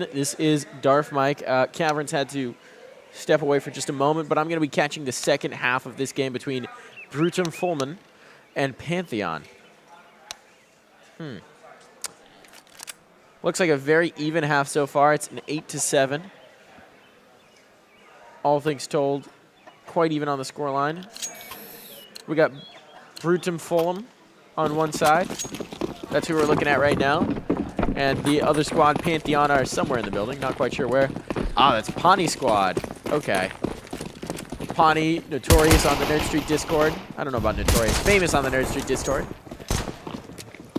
again. This is Darth Mike. Caverns had to step away for just a moment, but I'm going to be catching the second half of this game between Brutum, Fulmen, and Pantheon. Looks like a very even half so far. It's an 8-7. All things told, quite even on the scoreline. We got Brutum, Fulmen on one side. That's who we're looking at right now. And the other squad, Pantheon, are somewhere in the building. Not quite sure where. Ah, that's Pawnee squad. Okay. Pawnee, notorious on the Nerd Street Discord. I don't know about notorious. Famous on the Nerd Street Discord.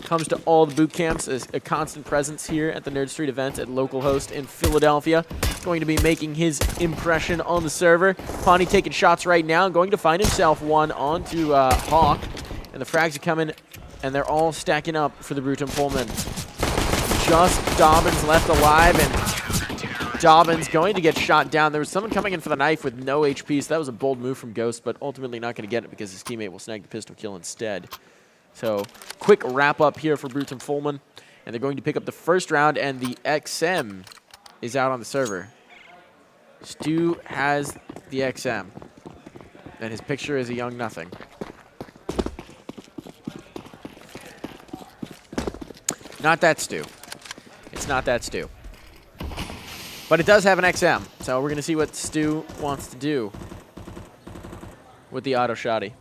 Comes to all the boot camps as a constant presence here at the Nerd Street events at localhost in Philadelphia. Going to be making his impression on the server. Pawnee taking shots right now. Going to find himself one onto Hawk. And the frags are coming, and they're all stacking up for the Brutum Fulmen. Just Dobbins left alive, and Dobbins going to get shot down. There was someone coming in for the knife with no HP, so that was a bold move from Ghost, but ultimately not going to get it because his teammate will snag the pistol kill instead. So, quick wrap-up here for Brutum Fulmen, and they're going to pick up the first round, and the XM is out on the server. Stu has the XM, and his picture is a young nothing. Not that Stu. It's not that Stu. But it does have an XM, so we're going to see what Stu wants to do with the auto shotty.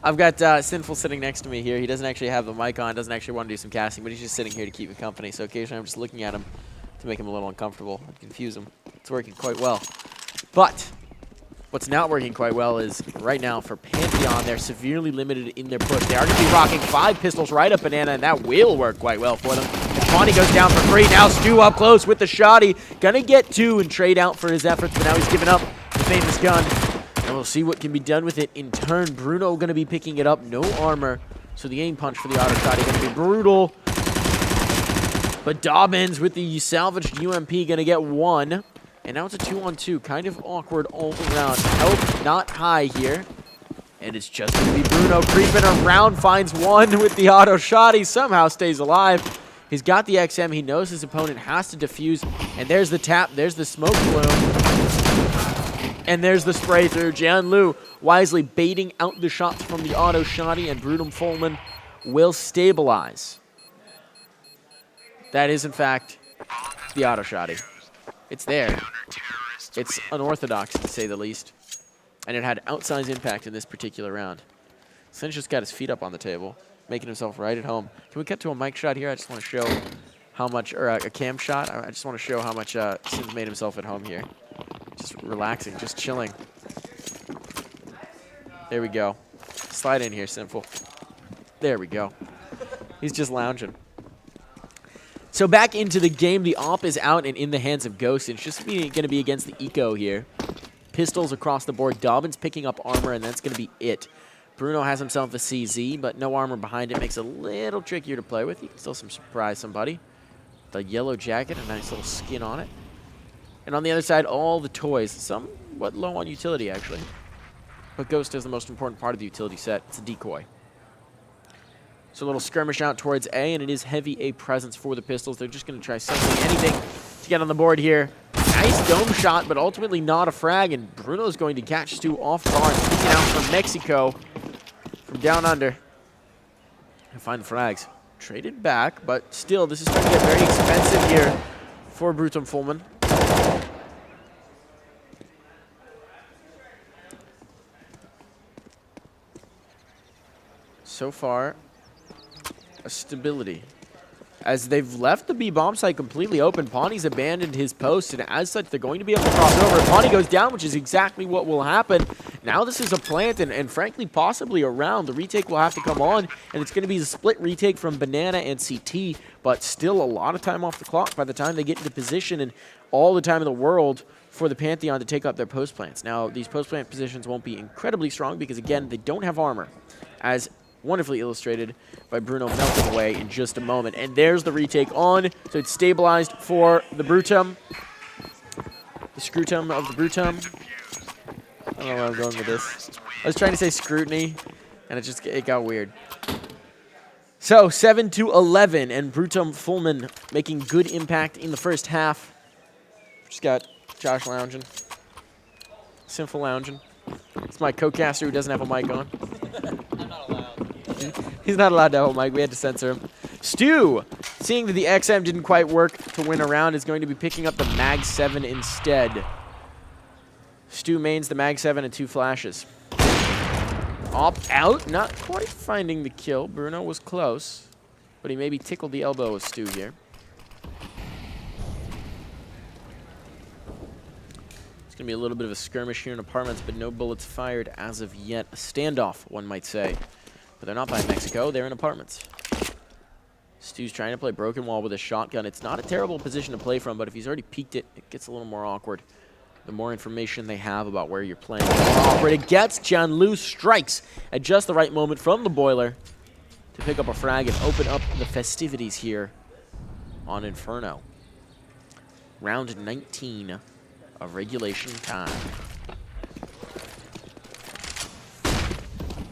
I've got Sinful sitting next to me here. He doesn't actually have the mic on, doesn't actually want to do some casting, but he's just sitting here to keep me company. So occasionally I'm just looking at him to make him a little uncomfortable and confuse him. It's working quite well. But what's not working quite well is right now for Pantheon, they're severely limited in their push. They are going to be rocking 5 pistols right up Banana, and that will work quite well for them. And Pawnee goes down for 3. Now Stu up close with the shotty. Gonna get 2 and trade out for his efforts, but now he's giving up the famous gun. And we'll see what can be done with it in turn. Bruno going to be picking it up. No armor. So the aim punch for the auto shotty going to be brutal. But Dobbins with the salvaged UMP going to get 1. And now it's a 2-on-2. Kind of awkward all around. Help not high here. And it's just going to be Bruno creeping around. Finds 1 with the auto shotty. Somehow stays alive. He's got the XM. He knows his opponent has to defuse. And there's the tap. There's the smoke bloom. And there's the spray through. Jian Lu wisely baiting out the shots from the auto shotty, and Brutum Fulmen will stabilize. That is, in fact, the auto shotty. It's there. It's unorthodox, to say the least. And it had outsized impact in this particular round. Sin's just got his feet up on the table, making himself right at home. Can we cut to a mic shot here? I just want to show how much, or a cam shot. I just want to show how much Sin's made himself at home here. Just relaxing, just chilling. There we go. Slide in here, Simple. There we go. He's just lounging. So back into the game. The op is out and in the hands of Ghost. It's just going to be against the Eco here. Pistols across the board. Dobbins picking up armor, and that's going to be it. Bruno has himself a CZ, but no armor behind it. Makes it a little trickier to play with. You can still surprise somebody. The yellow jacket, a nice little skin on it. And on the other side, all the toys. Somewhat low on utility, actually. But Ghost is the most important part of the utility set. It's a decoy. So a little skirmish out towards A, and it is heavy A presence for the pistols. They're just going to try something, anything to get on the board here. Nice dome shot, but ultimately not a frag, and Bruno's going to catch Stu off guard. Peeking out from Mexico, from down under. And find the frags. Traded back, but still, this is going to get very expensive here for Brutum Fulmen. So far, a stability. As they've left the B bomb site completely open, Pawnee's abandoned his post, and as such, they're going to be able to cross over. Pawnee goes down, which is exactly what will happen. Now this is a plant, and frankly, possibly a round. The retake will have to come on, and it's going to be a split retake from Banana and CT, but still a lot of time off the clock by the time they get into position, and all the time in the world for the Pantheon to take up their post plants. Now, these post plant positions won't be incredibly strong because, again, they don't have armor, as wonderfully illustrated by Bruno melting away in just a moment. And there's the retake on, so it's stabilized for the Brutum. The Scrutum of the Brutum. I don't know where I'm going with this. I was trying to say scrutiny, and it got weird. So 7-11, and Brutum Fulmen making good impact in the first half. Just got Josh lounging. Sinful lounging. It's my co-caster who doesn't have a mic on. I'm not allowed. He's not allowed to have a mic. We had to censor him. Stu, seeing that the XM didn't quite work to win a round, is going to be picking up the Mag 7 instead. Stu mains the Mag 7 and 2 flashes. Op out, not quite finding the kill. Bruno was close, but he maybe tickled the elbow of Stu here. It's going to be a little bit of a skirmish here in apartments, but no bullets fired as of yet. A standoff, one might say. But they're not by Mexico, they're in apartments. Stu's trying to play broken wall with a shotgun. It's not a terrible position to play from, but if he's already peeked it, it gets a little more awkward. The more information they have about where you're playing, the more awkward it gets. Jianlu strikes at just the right moment from the boiler to pick up a frag and open up the festivities here on Inferno. Round 19 of regulation time.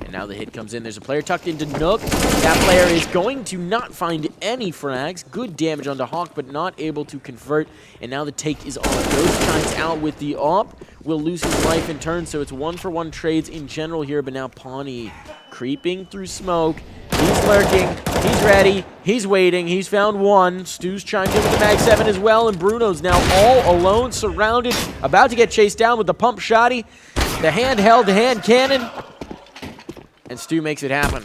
And now the hit comes in. There's a player tucked into Nook. That player is going to not find any frags. Good damage onto Hawk, but not able to convert. And now the take is on. Ghost shines out with the op. Will lose his life in turn, so it's 1-for-1 trades in general here. But now Pawnee creeping through smoke. He's lurking. He's ready. He's waiting. He's found one. Stu's chimed in with the Mag 7 as well. And Bruno's now all alone, surrounded, about to get chased down with the pump shotty. The handheld hand cannon. And Stu makes it happen.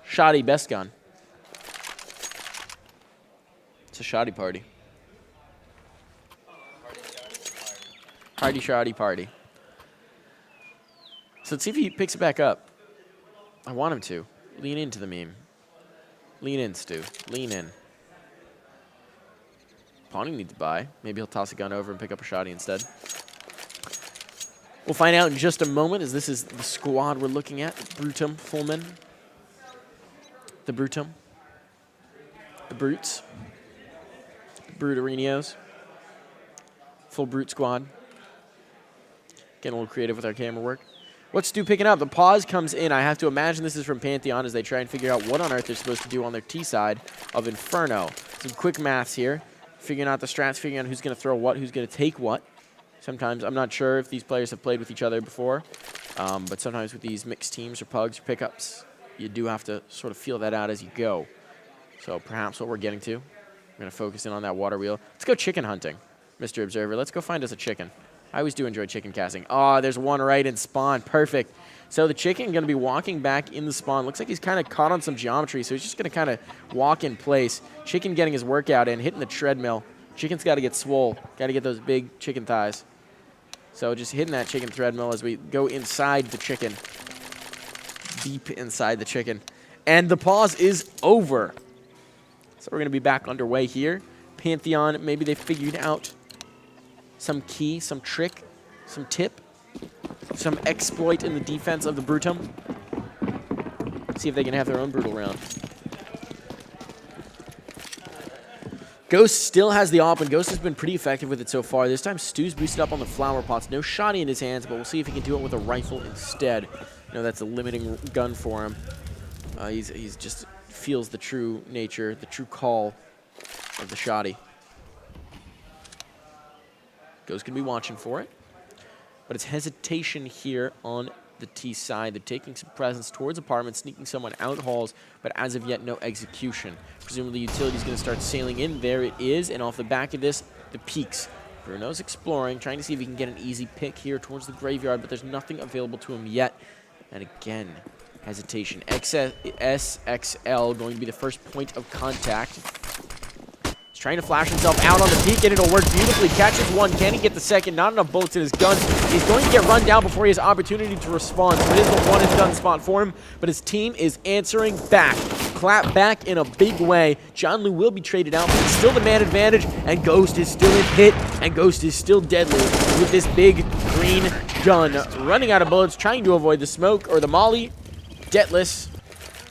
Shoddy best gun. It's a shoddy party. Party shoddy party. So let's see if he picks it back up. I want him to. Lean into the meme. Lean in, Stu. Lean in. Pawnee needs to buy. Maybe he'll toss a gun over and pick up a shoddy instead. We'll find out in just a moment, as this is the squad we're looking at. Brutum, Fulmen. The Brutum. The Brutes. The Brutarinos. Full Brute squad. Getting a little creative with our camera work. What's Stu picking up? The pause comes in. I have to imagine this is from Pantheon as they try and figure out what on earth they're supposed to do on their T side of Inferno. Some quick maths here. Figuring out the strats, figuring out who's going to throw what, who's going to take what. Sometimes, I'm not sure if these players have played with each other before, but sometimes with these mixed teams or pugs or pickups, you do have to sort of feel that out as you go. So perhaps what we're getting to, we're going to focus in on that water wheel. Let's go chicken hunting, Mr. Observer. Let's go find us a chicken. I always do enjoy chicken casting. Oh, there's one right in spawn. Perfect. So the chicken going to be walking back in the spawn. Looks like he's kind of caught on some geometry, so he's just going to kind of walk in place. Chicken getting his workout in, hitting the treadmill. Chicken's got to get swole. Got to get those big chicken thighs. So just hitting that chicken treadmill as we go inside the chicken. Deep inside the chicken. And the pause is over. So we're going to be back underway here. Pantheon, maybe they figured out some key, some trick, some tip, some exploit in the defense of the Brutum. See if they can have their own brutal round. Ghost still has the op, and Ghost has been pretty effective with it so far. This time, Stu's boosted up on the flower pots. No shotty in his hands, but we'll see if he can do it with a rifle instead. You know, that's a limiting gun for him. He's just feels the true nature, the true call of the shotty. Ghost can be watching for it, but it's hesitation here on the T side. They're taking some presence towards apartments, sneaking someone out halls, but as of yet, no execution. Presumably, utility's going to start sailing in. There it is, and off the back of this, the peaks. Bruno's exploring, trying to see if he can get an easy pick here towards the graveyard, but there's nothing available to him yet. And again, hesitation. SXL going to be the first point of contact. He's trying to flash himself out on the peak, and it'll work beautifully. Catches one. Can he get the second? Not enough bullets in his gun. He's going to get run down before he has opportunity to respond. So it is the one-and-done spot for him, but his team is answering back. Clap back in a big way. Jianlu will be traded out, but it's still the man advantage, and Ghost is still in pit, and Ghost is still deadly with this big green gun. Running out of bullets, trying to avoid the smoke or the molly. Detless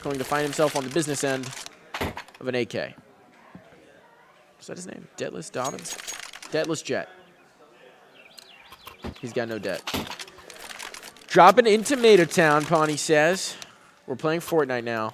going to find himself on the business end of an AK. Is that his name? Detless Dobbins? Detless Jet. He's got no debt. Dropping into Mater Town, Pawnee says. We're playing Fortnite now.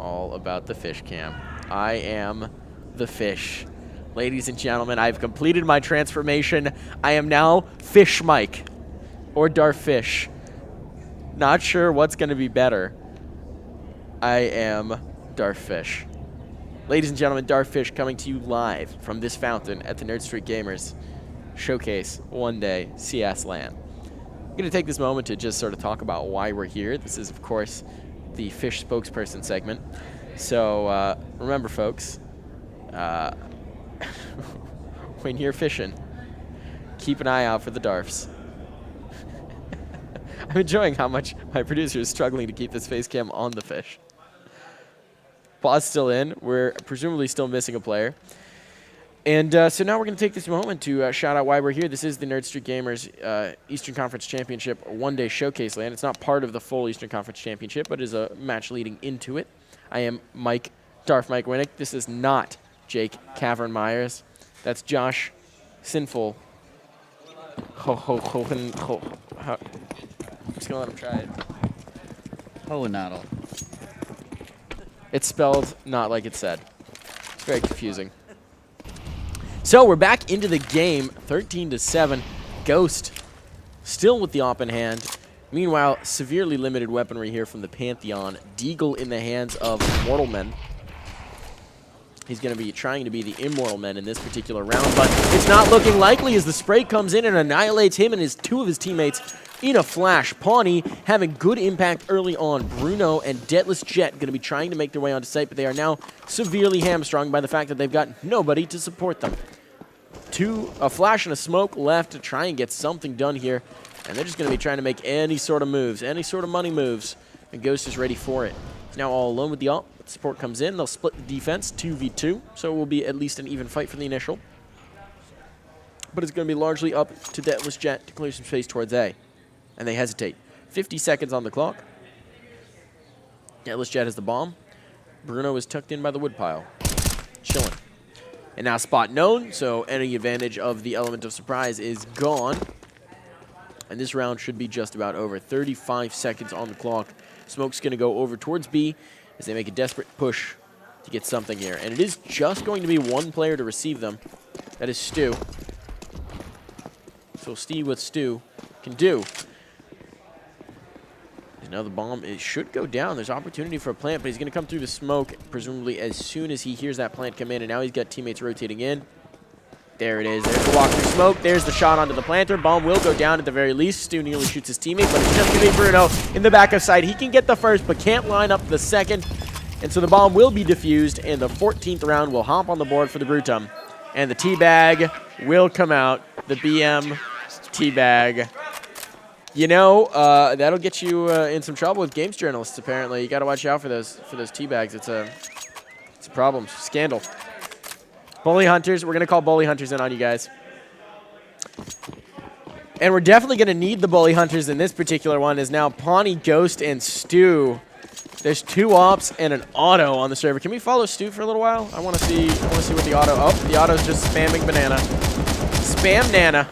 all about the fish cam. I am the fish. Ladies and gentlemen, I've completed my transformation. I am now Fish Mike, or Darfish. Not sure what's going to be better. I am Darfish. Ladies and gentlemen, Darfish coming to you live from this fountain at the Nerd Street Gamers Showcase One Day CS LAN. I'm going to take this moment to just sort of talk about why we're here. This is, of course, the Fish spokesperson segment. So remember, folks, when you're fishing, keep an eye out for the Darfs. I'm enjoying how much my producer is struggling to keep this face cam on the fish. Pause still in. We're presumably still missing a player. And so now we're going to take this moment to shout out why we're here. This is the Nerd Street Gamers Eastern Conference Championship one-day showcase LAN. It's not part of the full Eastern Conference Championship, but is a match leading into it. I am Darth Mike Winnick. This is not Jake Cavern Myers. That's Josh Sinful. I'm just going to let him try it. Hohenadel. It's spelled not like it said. It's very confusing. So we're back into the game, 13-7. Ghost still with the op in hand. Meanwhile, severely limited weaponry here from the Pantheon. Deagle in the hands of Mortal Men. He's going to be trying to be the Immortal Men in this particular round, but it's not looking likely as the spray comes in and annihilates him and two of his teammates in a flash. Pawnee having good impact early on. Bruno and Deathless Jet going to be trying to make their way onto site, but they are now severely hamstrung by the fact that they've got nobody to support them. A flash and a smoke left to try and get something done here, and they're just going to be trying to make any sort of moves, any sort of money moves, and Ghost is ready for it. He's now all alone with the op. Support comes in. They'll split the defense 2v2, so it will be at least an even fight for the initial. But it's going to be largely up to Deathless Jet to clear some space towards A. And they hesitate. 50 seconds on the clock. Deathless Jet has the bomb. Bruno is tucked in by the woodpile. Chilling. And now spot known, so any advantage of the element of surprise is gone. And this round should be just about over. 35 seconds on the clock. Smoke's going to go over towards B as they make a desperate push to get something here. And it is just going to be one player to receive them. That is Stu. So see what Stu can do. Now the bomb should go down. There's opportunity for a plant, but he's going to come through the smoke, presumably as soon as he hears that plant come in, and now he's got teammates rotating in. There it is. There's the walk through smoke. There's the shot onto the planter. Bomb will go down at the very least. Stu nearly shoots his teammate, but it's just going to be Bruno in the back of sight. He can get the first, but can't line up the second. And so the bomb will be defused, and the 14th round will hop on the board for the Brutum. And the teabag will come out. The BM teabag. You know, that'll get you in some trouble with games journalists, apparently. You got to watch out for those teabags. It's a problem. Scandal. Bully Hunters. We're going to call Bully Hunters in on you guys. And we're definitely going to need the Bully Hunters in this particular one, as now Pawnee, Ghost, and Stu. There's 2 ops and an auto on the server. Can we follow Stu for a little while? I want to see what the auto... Oh, the auto's just spamming banana. Spam Nana.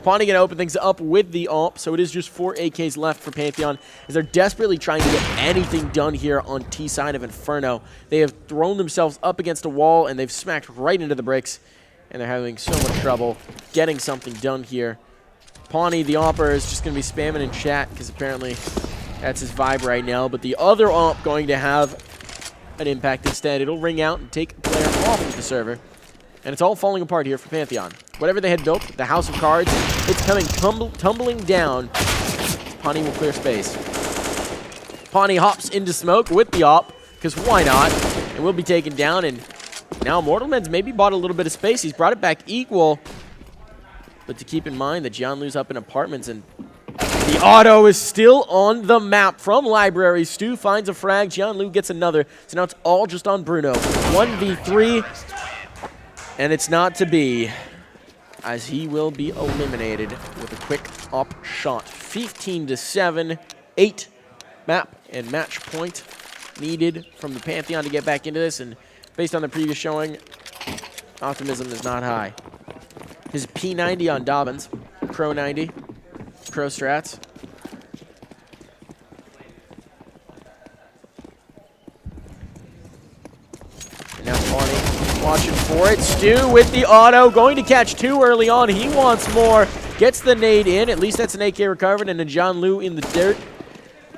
Pawnee going to open things up with the AWP, so it is just 4 AKs left for Pantheon, as they're desperately trying to get anything done here on T side of Inferno. They have thrown themselves up against a wall, and they've smacked right into the bricks, and they're having so much trouble getting something done here. Pawnee, the AWPer, is just going to be spamming in chat, because apparently that's his vibe right now, but the other AWP going to have an impact instead. It'll ring out and take a player off of the server. And it's all falling apart here for Pantheon. Whatever they had built, the House of Cards, it's coming tumbling down. Pawnee will clear space. Pawnee hops into smoke with the op, because why not? And will be taken down, and now Mortalman's maybe bought a little bit of space. He's brought it back equal. But to keep in mind that Jianlu's up in apartments, and the auto is still on the map from Library. Stu finds a frag. Jianlu gets another. So now it's all just on Bruno. 1v3. And it's not to be, as he will be eliminated with a quick up shot. 15-7, 8 map and match point needed from the Pantheon to get back into this. And based on the previous showing, optimism is not high. His P90 on Dobbins, Crow 90, Crow strats. now Pawnee watching for it. Stu with the auto, going to catch 2 early on. He wants more. Gets the nade in. At least that's an AK recovered and a John Liu in the dirt.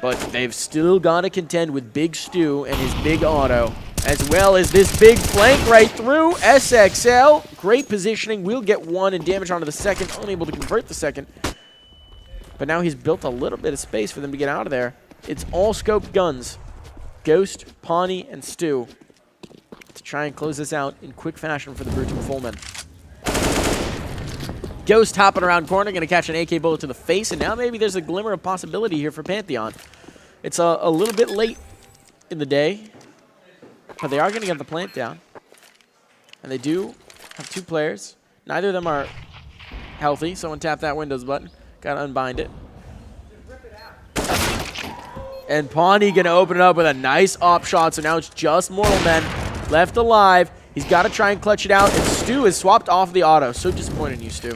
But they've still got to contend with Big Stu and his big auto, as well as this big flank right through. SXL, great positioning. Will get 1 and damage onto the second. Unable to convert the second. But now he's built a little bit of space for them to get out of there. It's all scoped guns. Ghost, Pawnee, and Stu to try and close this out in quick fashion for the Brutum Fulmen. Ghost hopping around corner, going to catch an AK bullet to the face, and now maybe there's a glimmer of possibility here for Pantheon. It's a little bit late in the day, but they are going to get the plant down. And they do have 2 players. Neither of them are healthy. Someone tap that Windows button. Got to unbind it. And Pawnee going to open it up with a nice op shot, so now it's just Mortal Men left alive. He's got to try and clutch it out, and Stu is swapped off the auto. So disappointed in you, Stu.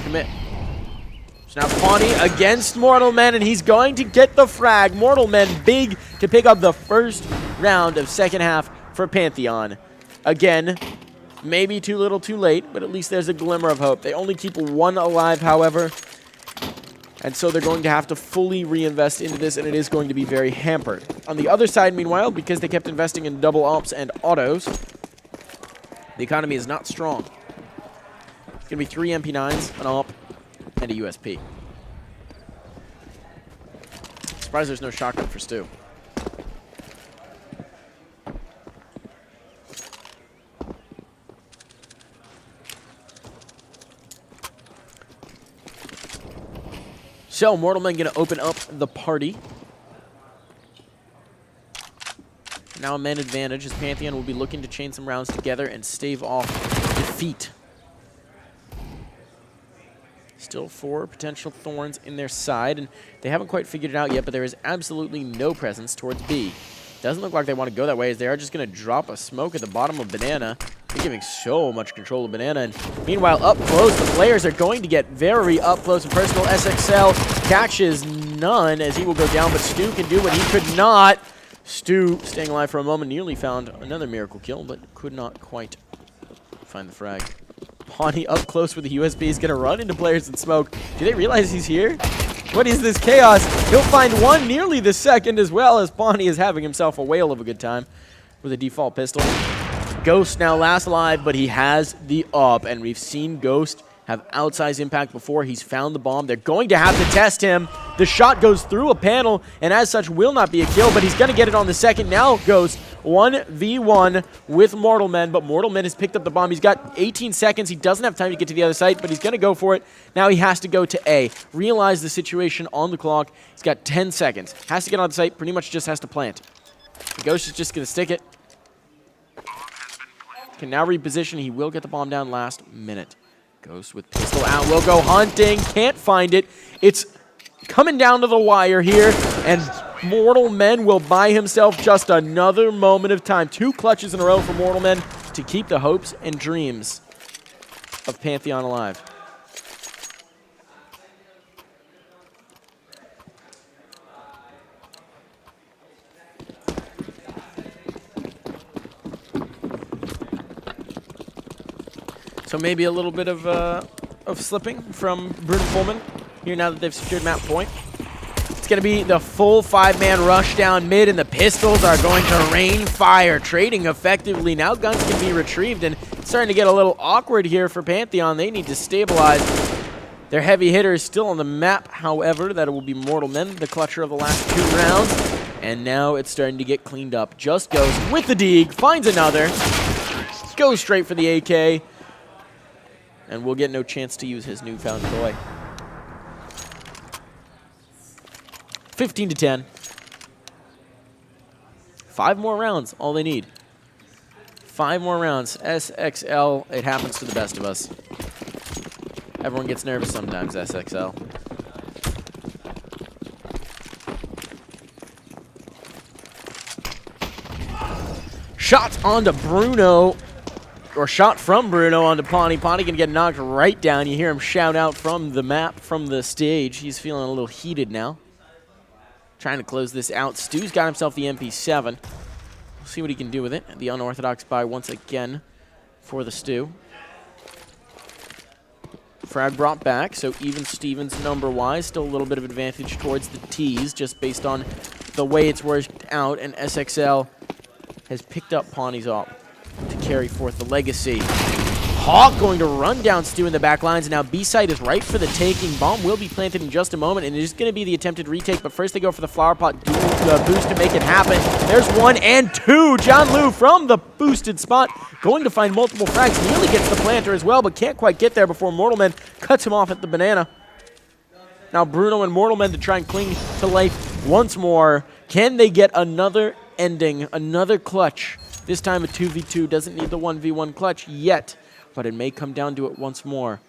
Commit. So now Pawnee against Mortal Men, and he's going to get the frag. Mortal Men big to pick up the first round of second half for Pantheon. Again, maybe too little too late, but at least there's a glimmer of hope. They only keep 1 alive, however, and so they're going to have to fully reinvest into this, and it is going to be very hampered. On the other side, meanwhile, because they kept investing in double ops and autos, the economy is not strong. It's going to be 3 MP9s, an op, and a USP. Surprised there's no shotgun for Stu. So, Mortal Men going to open up the party. Now a man advantage as Pantheon will be looking to chain some rounds together and stave off defeat. Still 4 potential thorns in their side, and they haven't quite figured it out yet, but there is absolutely no presence towards B. Doesn't look like they want to go that way, as they are just going to drop a smoke at the bottom of Banana. They're giving so much control of Banana, and meanwhile, up close, the players are going to get very up close and personal. SXL catches none, as he will go down, but Stu can do what he could not. Stu, staying alive for a moment, nearly found another miracle kill, but could not quite find the frag. Pawnee up close with the USB is going to run into players in smoke. Do they realize he's here? What is this chaos? He'll find 1 nearly the second, as well as Pawnee is having himself a whale of a good time with a default pistol. Ghost now last alive, but he has the up, and we've seen Ghost have outsized impact before. He's found the bomb. They're going to have to test him. The shot goes through a panel, and as such will not be a kill, but he's going to get it on the second. Now Ghost 1v1 with Mortal Men, but Mortal Men has picked up the bomb. He's got 18 seconds. He doesn't have time to get to the other site, but he's going to go for it. Now he has to go to A. Realize the situation on the clock. He's got 10 seconds. Has to get on the site. Pretty much just has to plant. The Ghost is just going to stick it. Can now reposition. He will get the bomb down last minute. Ghost with pistol out. Will go hunting. Can't find it. It's coming down to the wire here, and Mortal Men will buy himself just another moment of time. 2 clutches in a row for Mortal Men to keep the hopes and dreams of Pantheon alive. So maybe a little bit of slipping from Brutum Fulmen here now that they've secured map point. It's going to be the full 5-man rush down mid, and the pistols are going to rain fire, trading effectively. Now guns can be retrieved, and it's starting to get a little awkward here for Pantheon. They need to stabilize. Their heavy hitter is still on the map, however. That will be Mortal Men, the clutcher of the last 2 rounds. And now it's starting to get cleaned up. Just goes with the Deeg, finds another, goes straight for the AK, and will get no chance to use his newfound toy. 15-10. 5 more rounds, all they need. 5 more rounds. SXL, it happens to the best of us. Everyone gets nervous sometimes, SXL. Shot onto Bruno. Or shot from Bruno onto Pawnee. Pawnee can get knocked right down. You hear him shout out from the map, from the stage. He's feeling a little heated now. Trying to close this out. Stu's got himself the MP7. We'll See what he can do with it. The unorthodox buy once again for the Stew. Frag brought back, so even Stevens number-wise, still a little bit of advantage towards the T's just based on the way it's worked out, and SXL has picked up Pawnee's op to carry forth the legacy. Hawk going to run down Stew in the back lines, and now B-side is right for the taking. Bomb will be planted in just a moment, and it is going to be the attempted retake, but first they go for the flower pot boost to make it happen. There's 1 and 2. John Liu from the boosted spot, going to find multiple frags. Nearly gets the planter as well, but can't quite get there before Mortalman cuts him off at the banana. Now Bruno and Mortalman to try and cling to life once more. Can they get another ending, another clutch? This time a 2v2, doesn't need the 1v1 clutch yet, but it may come down to it once more.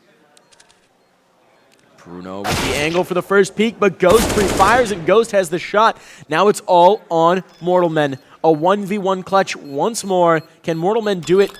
Bruno with the angle for the first peek, but Ghost pre-fires, and Ghost has the shot. Now it's all on Mortalman. A 1v1 clutch once more. Can Mortalman do it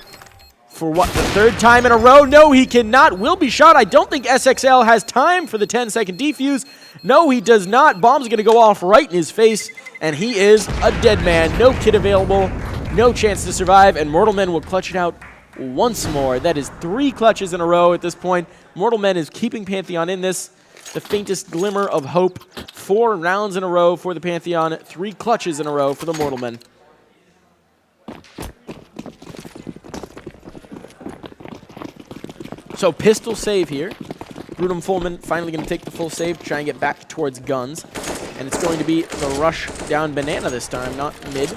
for what, the 3rd time in a row? No, he cannot. Will be shot. I don't think SXL has time for the 10-second defuse. No, he does not. Bomb's going to go off right in his face, and he is a dead man. No kit available, no chance to survive, and Mortalman will clutch it out once more. That is 3 clutches in a row at this point. Mortalman is keeping Pantheon in this. The faintest glimmer of hope. 4 rounds in a row for the Pantheon. 3 clutches in a row for the Mortalman. So pistol save here. Brutum Fulmen finally going to take the full save, try and get back towards guns. And it's going to be the rush down banana this time, not mid.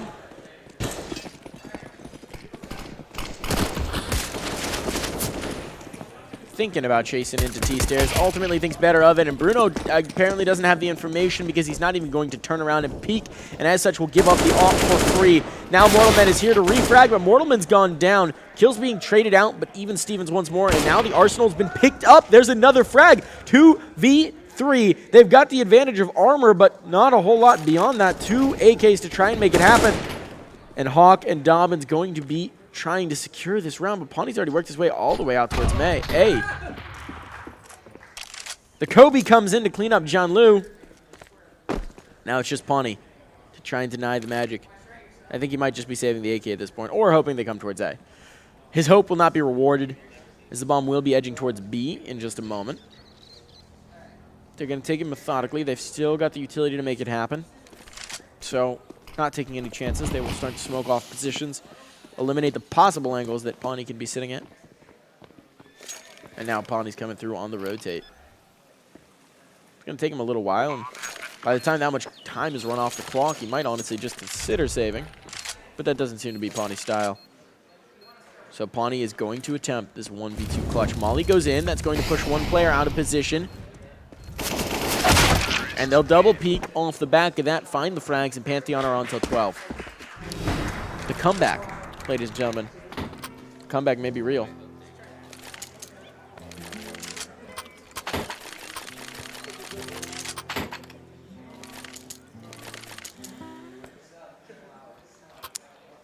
Thinking about chasing into T-stairs, ultimately thinks better of it, and Bruno apparently doesn't have the information because he's not even going to turn around and peek, and as such will give up the op for free. Now Mortalman is here to refrag, but Mortalman's gone down. Kills being traded out, but even Stevens once more, and now the Arsenal's been picked up. There's another frag, 2v3. They've got the advantage of armor, but not a whole lot beyond that. 2 AKs to try and make it happen, and Hawk and Dobbins going to be trying to secure this round, but Pawnee's already worked his way all the way out towards May. Hey. The Kobe comes in to clean up John Liu. Now it's just Pawnee to try and deny the magic. I think he might just be saving the AK at this point, or hoping they come towards A. His hope will not be rewarded, as the bomb will be edging towards B in just a moment. They're going to take it methodically. They've still got the utility to make it happen. So, not taking any chances. They will start to smoke off positions, eliminate the possible angles that Pawnee can be sitting at. And now Pawnee's coming through on the rotate. It's going to take him a little while, and by the time that much time has run off the clock, he might honestly just consider saving. But that doesn't seem to be Pawnee's style. So Pawnee is going to attempt this 1v2 clutch. Molly goes in. That's going to push one player out of position. And they'll double peek off the back of that, find the frags, and Pantheon are on till 12. The comeback, ladies and gentlemen. The comeback may be real.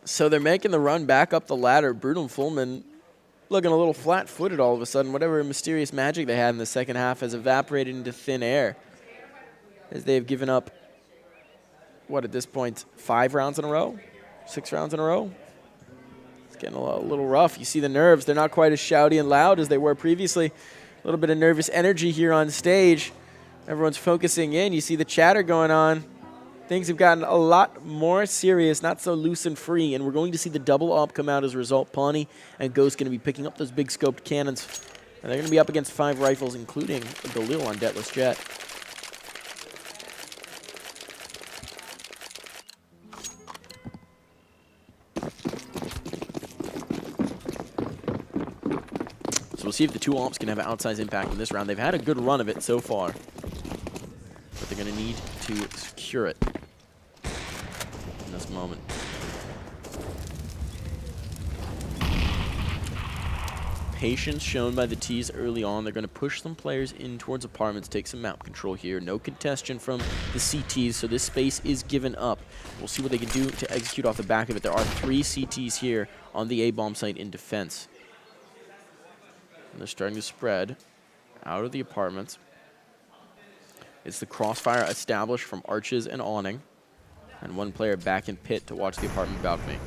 So they're making the run back up the ladder. Brutum Fulmen looking a little flat-footed all of a sudden. Whatever mysterious magic they had in the second half has evaporated into thin air, as they've given up, what, at this point, 5 rounds in a row? 6 rounds in a row? It's getting a little rough. You see the nerves. They're not quite as shouty and loud as they were previously. A little bit of nervous energy here on stage. Everyone's focusing in. You see the chatter going on. Things have gotten a lot more serious, not so loose and free, and we're going to see the double op come out as a result. Pawnee and Ghost going to be picking up those big scoped cannons, and they're going to be up against 5 rifles, including the Galil on Deathless Jet. So we'll see if the 2 ops can have an outsized impact in this round. They've had a good run of it so far, but they're going to need to secure it in this moment. Patience shown by the T's early on. They're going to push some players in towards apartments, take some map control here. No congestion from the CTs, so this space is given up. We'll see what they can do to execute off the back of it. There are 3 CTs here on the A-bomb site in defense. And they're starting to spread out of the apartments. It's the crossfire established from arches and awning. and one player back in pit to watch the apartment balcony.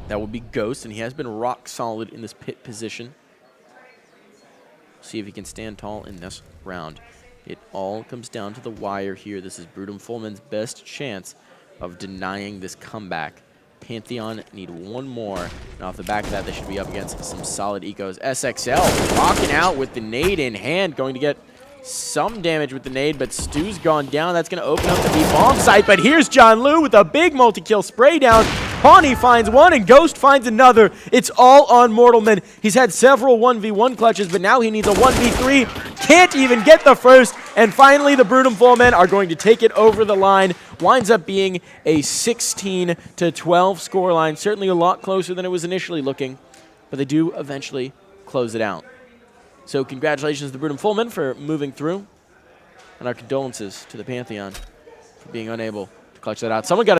That will be Ghost, and he has been rock solid in this pit position. See if he can stand tall in this round. It all comes down to the wire here. This is Brutum Fulmen's best chance of denying this comeback. Pantheon need one more, and off the back of that, they should be up against some solid ecos. SXL rocking out with the nade in hand, going to get some damage with the nade, but Stu's gone down. That's going to open up the B-bomb site, but here's John Liu with a big multi-kill spray down. Pawnee finds one, and Ghost finds another. It's all on Mortalman. He's had several 1v1 clutches, but now he needs a 1v3. Can't even get the first, and finally the Brutum Fulmen are going to take it over the line. Winds up being a 16-12 scoreline. Certainly a lot closer than it was initially looking, but they do eventually close it out. So congratulations to Brutum Fulmen for moving through, and our condolences to the Pantheon for being unable to clutch that out. Someone got